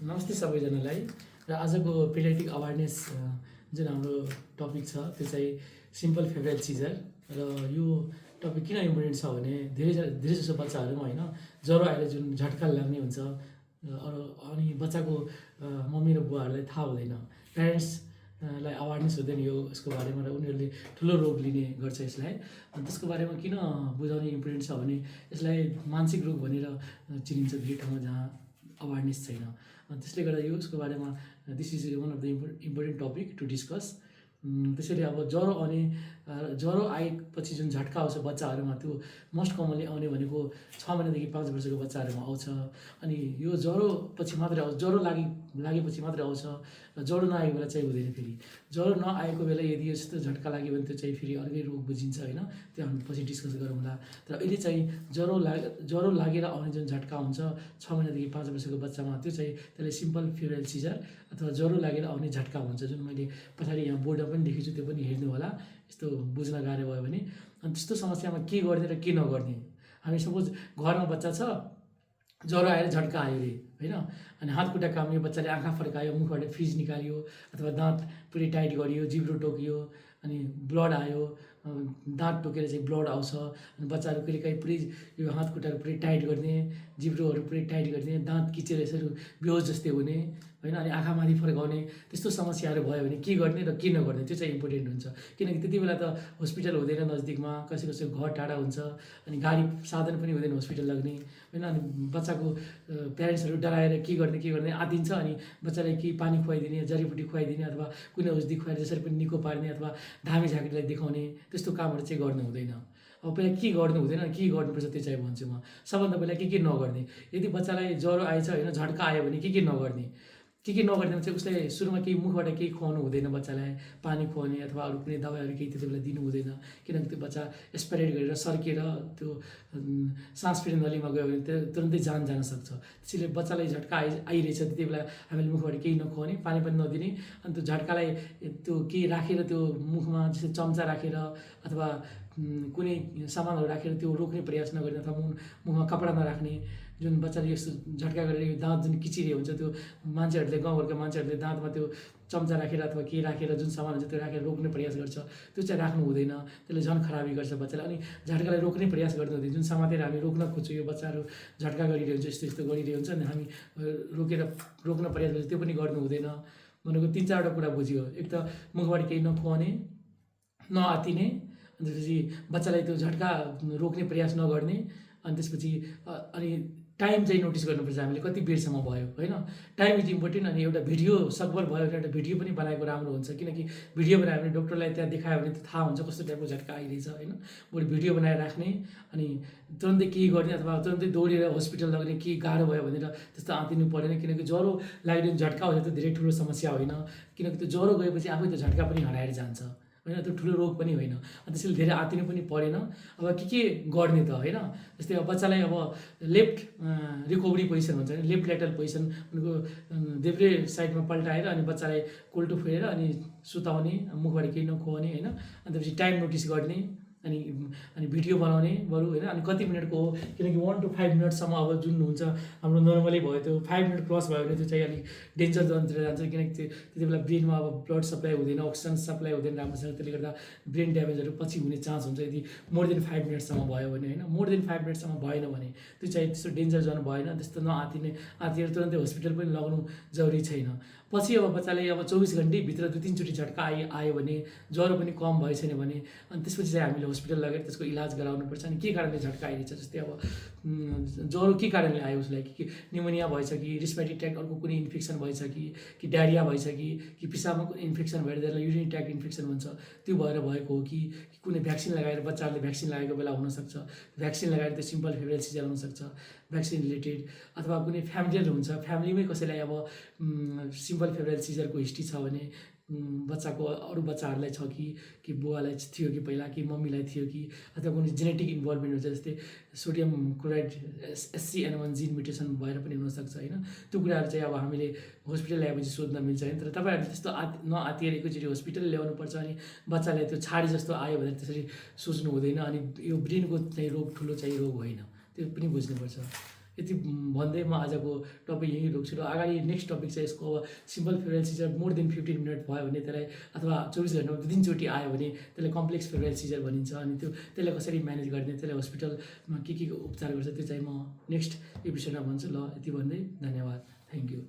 नमस्ते सबैजनालाई र आजको पेडियाट्रिक अवेरनेस जुन हाम्रो टपिक छ त्यो चाहिँ सिम्पल फेब्रुअरी सिजर र यो टपिक किन इम्पोर्टेन्ट छ भने धेरै जसो बच्चाहरूमा होइन ज्वरो आएर जुन झट्का लाग्ने हुन्छ अनि बच्चाको मम्मी र बुवाहरूलाई थाहा हुँदैन, प्यारेन्ट्सलाई अवेरनेस हुँदैन यसको बारेमा र उनीहरूले ठुलो रोग लिने गर्छ यसलाई। अनि त्यसको बारेमा किन बुझाउने इम्पोर्टेन्ट छ भने यसलाई मानसिक रोग भनेर चिनिन्छ धेरै ठाउँमा जहाँ अवेरनेस छैन। त्यसले गर्दा यसको बारेमा this is one of the important topic to discuss. त्यसरी अब ज्वरो आएपछि जुन झट्का आउँछ बच्चाहरूमा त्यो मोस्ट कमनली आउने भनेको 6 महिनादेखि 5 वर्षको बच्चाहरूमा आउँछ। अनि यो ज्वरो पछि मात्रै आउँछ, ज्वरो लागेपछि मात्रै आउँछ र ज्वरो नआएको बेला चाहिँ हुँदैन। फेरि ज्वरो नआएको बेला यदि यस्तो झट्का लाग्यो भने त्यो चाहिँ फेरि अर्कै रोग बुझिन्छ होइन, त्यो हामी पछि डिस्कस गरौँला। तर अहिले चाहिँ ज्वरो लागेर आउने जुन झट्का हुन्छ 6 महिनादेखि 5 वर्षको बच्चामा त्यो चाहिँ त्यसलाई सिम्पल फेब्रुअरी सिजर अथवा ज्वरो लागेर आउने झट्का हुन्छ, जुन मैले पछाडि यहाँ बोर्डमा पनि लेखेको छु, त्यो पनि हेर्नु होला यस्तो बुझ्न गाह्रो भयो भने। अनि त्यस्तो समस्यामा के गर्ने र के नगर्ने, हामी सपोज घरमा बच्चा छ, ज्वरो आएर झट्का आयो अरे होइन, अनि हात खुट्टा काम्यो, बच्चाले आँखा फर्कायो, मुखबाट फिज निकाल्यो अथवा दाँत पुरै टाइट गरियो, जिब्रो टोकियो, अनि ब्लड आयो, दाँत टोकेर चाहिँ ब्लड आउँछ, अनि बच्चाहरू कहिलेकाहीँ पुरै यो हात खुट्टाहरू पुरै टाइट गर्ने, जिब्रोहरू पुरै टाइट गर्ने, दाँत किचेर यसरी बेहोस जस्तै हुने होइन, अनि आँखा माथि फर्काउने, त्यस्तो समस्याहरू भयो भने के गर्ने र के नगर्ने त्यो चाहिँ इम्पोर्टेन्ट हुन्छ। किनकि त्यति बेला त हस्पिटल हुँदैन नजिकमा, कसैको घर टाढा हुन्छ, अनि गाडी साधन पनि हुँदैन हस्पिटल लाग्ने होइन। अनि बच्चाको प्यारेन्ट्सहरू डराएर के गर्ने आदिन्छ, अनि बच्चालाई केही पानी खुवाइदिने, जडीबुटी खुवाइदिने अथवा कुनै औषधि खुवाएर जसरी पनि निको पार्ने अथवा धामी झाँक्रीलाई देखाउने, त्यस्तो कामहरू चाहिँ गर्नु हुँदैन। अब पहिला के गर्नु हुँदैन अनि के गर्नुपर्छ त्यो चाहिँ भन्छु म। सबभन्दा पहिला के नगर्ने, यदि बच्चालाई ज्वरो आएछ होइन, झट्का आयो भने के नगर्ने चाहिँ उसलाई सुरुमा केही मुखबाट केही खुवाउनु हुँदैन, बच्चालाई पानी खुवाउने अथवा अरू कुनै दबाईहरू केही त्यति बेला दिनु हुँदैन। किनकि त्यो बच्चा एस्पिरेट गरेर सर्केर त्यो सास फेर्ने नलीमा गयो भने त्यो तुरन्तै जान जान सक्छ। त्यसैले बच्चालाई झट्का आइरहेछ त्यति बेला हामीले मुखबाट केही नखुवाउने, पानी पनि नदिने, अनि त्यो झट्कालाई त्यो केही राखेर त्यो मुखमा जस्तै चम्चा राखेर अथवा कुनै सामानहरू राखेर त्यो रोक्ने प्रयास नगर्ने अथवा मुखमा कपडा नराख्ने। जुन बच्चाले यस्तो झट्का गरेर यो दाँत जुन किचिरे हुन्छ, त्यो मान्छेहरूले गाउँघरका मान्छेहरूले दाँतमा त्यो चम्चा राखेर अथवा केही राखेर जुन सामान हुन्छ त्यो राखेर रोक्ने प्रयास गर्छ, त्यो चाहिँ राख्नु हुँदैन, त्यसले झन् खराबी गर्छ बच्चालाई। अनि झट्कालाई रोक्ने प्रयास गर्नु हुँदैन, जुन समातेर हामी रोक्न खोज्छौँ, यो बच्चाहरू झट्का गरिरहेको हुन्छ, यस्तो गरिरहेको हुन्छ, अनि हामी रोक्न प्रयास गर्छौँ, त्यो पनि गर्नु हुँदैन। भनेको 3-4वटा कुरा बुझ्यो। एक त मुखबाट केही नखुवाउने, नआतिने, अनि त्यसपछि बच्चालाई त्यो झट्का रोक्ने प्रयास नगर्ने, अनि त्यसपछि अनि टाइम चाहिँ नोटिस गर्नुपर्छ हामीले कति बेरसम्म भयो होइन, टाइम इज इम्पोर्टेन्ट। अनि एउटा भिडियो सकभर भयो भने एउटा भिडियो पनि बनाएको राम्रो हुन्छ, किनकि भिडियो बनायो भने डक्टरलाई त्यहाँ देखायो भने त थाहा हुन्छ कस्तो टाइपको झट्का आइरहेछ होइन। बरु भिडियो बनाएर राख्ने, अनि तुरन्तै केही गर्ने अथवा तुरन्तै दौडेर हस्पिटल लग्ने, केही गाह्रो भयो भनेर त्यस्तो आँतिनु परेन। किनकि ज्वरो लागेर झट्का आउँछ त्यो धेरै ठुलो समस्या होइन, किनकि त्यो ज्वरो गएपछि आफै त्यो झट्का पनि हराएर जान्छ होइन, त्यो ठुलो रोग पनि होइन। अनि त्यसैले धेरै आतिनु पनि परेन। अब के गर्ने त होइन, जस्तै अब बच्चालाई अब लेफ्ट रिकभरी पोजिसन भन्छ भने लेफ्ट ल्याटरल पोजिसन उनको देब्रे साइडमा पल्टाएर अनि बच्चालाई कोल्टो फेरेर अनि सुताउने, मुखबाट केही नखुवाउने होइन, अनि त्यसपछि टाइम नोटिस गर्ने, अनि भिडियो बनाउने बरु होइन। अनि कति मिनटको हो, किनकि 1 to 5 मिनटसम्म अब जुन हुन्छ हाम्रो नर्मली भयो त्यो 5 मिनट क्रस भयो भने त्यो चाहिँ अलिक डेन्जर जोनतिर जान्छ, किनकि त्यति बेला ब्रेनमा अब ब्लड सप्लाई हुँदैन, अक्सिजन सप्लाई हुँदैन राम्रोसँग, त्यसले गर्दा ब्रेन ड्यामेजहरू पछि हुने चान्स हुन्छ यदि मोर देन 5 मिनटसम्म भयो भने होइन। मोर देन 5 मिनटसम्म भएन भने त्यो चाहिँ त्यस्तो डेन्जर जोन भएन, त्यस्तो आतिएर तुरन्तै हस्पिटल पनि लगाउनु जरुरी छैन। पछि अब बच्चाले अब 24 घन्टाभित्र 2-3 चोटि झट्का आयो भने, ज्वरो पनि कम भए छैन भने, अनि त्यसपछि चाहिँ हामीले हस्पिटल लगेर त्यसको इलाज गराउनुपर्छ। अनि के कारणले झट्का आइरहेछ, जस्तै अब ज्वरो के कारणले आयो उसलाई, कि निमोनिया भएछ कि रेस्पिरेटरी ट्र्याक्ट अर्को कुनै इन्फेक्सन भएछ कि डायरिया भएछ कि पिसाबमा कुनै इन्फेक्सन भएर त्यसलाई युरिनरी ट्र्याक्ट इन्फेक्सन भन्छ, त्यो भएर भएको हो कि कुनै भ्याक्सिन लगाएर बच्चाहरूले भ्याक्सिन लगाएको बेला हुनसक्छ, भ्याक्सिन लगाएर त्यो सिम्पल फेब्रुअरी सिजर हुनसक्छ भ्याक्सिन रिलेटेड, अथवा कुनै फ्यामिलियल हुन्छ, फ्यामिलीमै कसैलाई अब सिम्पल फेब्रुअरी सिजरको हिस्ट्री छ भने बच्चाको अरू बच्चाहरूलाई छ कि बुवालाई थियो कि पहिला, कि मम्मीलाई थियो कि, अथवा कुनै जेनेटिक इन्भल्भमेन्ट हुन्छ, जस्तै सोडियम क्लोराइड SCN1 जिन म्युटेसन भएर पनि हुनसक्छ होइन। त्यो कुराहरू चाहिँ अब हामीले हस्पिटल ल्याएपछि सोध्न मिल्छ होइन। तर तपाईँहरूले त्यस्तो नआतिएर एकैचोटि हस्पिटल ल्याउनुपर्छ, अनि बच्चालाई त्यो छाडी जस्तो आयो भनेर त्यसरी सोच्नु हुँदैन। अनि यो ब्रेनको चाहिँ रोग ठुलो चाहिँ रोग होइन, त्यो पनि बुझ्नुपर्छ। यति भन्दै म आजको टपिक यहीँ रोक्छु र अगाडि नेक्स्ट टपिक चाहिँ यसको अब simple febrile seizure more than 15 minute भयो भने त्यसलाई अथवा 24 घन्टामा 2 दिनचोटि आयो भने त्यसलाई कम्प्लेक्स फेभरेट सिजर भनिन्छ। अनि त्यसलाई कसरी म्यानेज गर्ने, त्यसलाई हस्पिटलमा के उपचार गर्छ त्यो चाहिँ म नेक्स्ट एपिसोडमा भन्छु। ल यति भन्दै धन्यवाद, थ्याङ्क यू।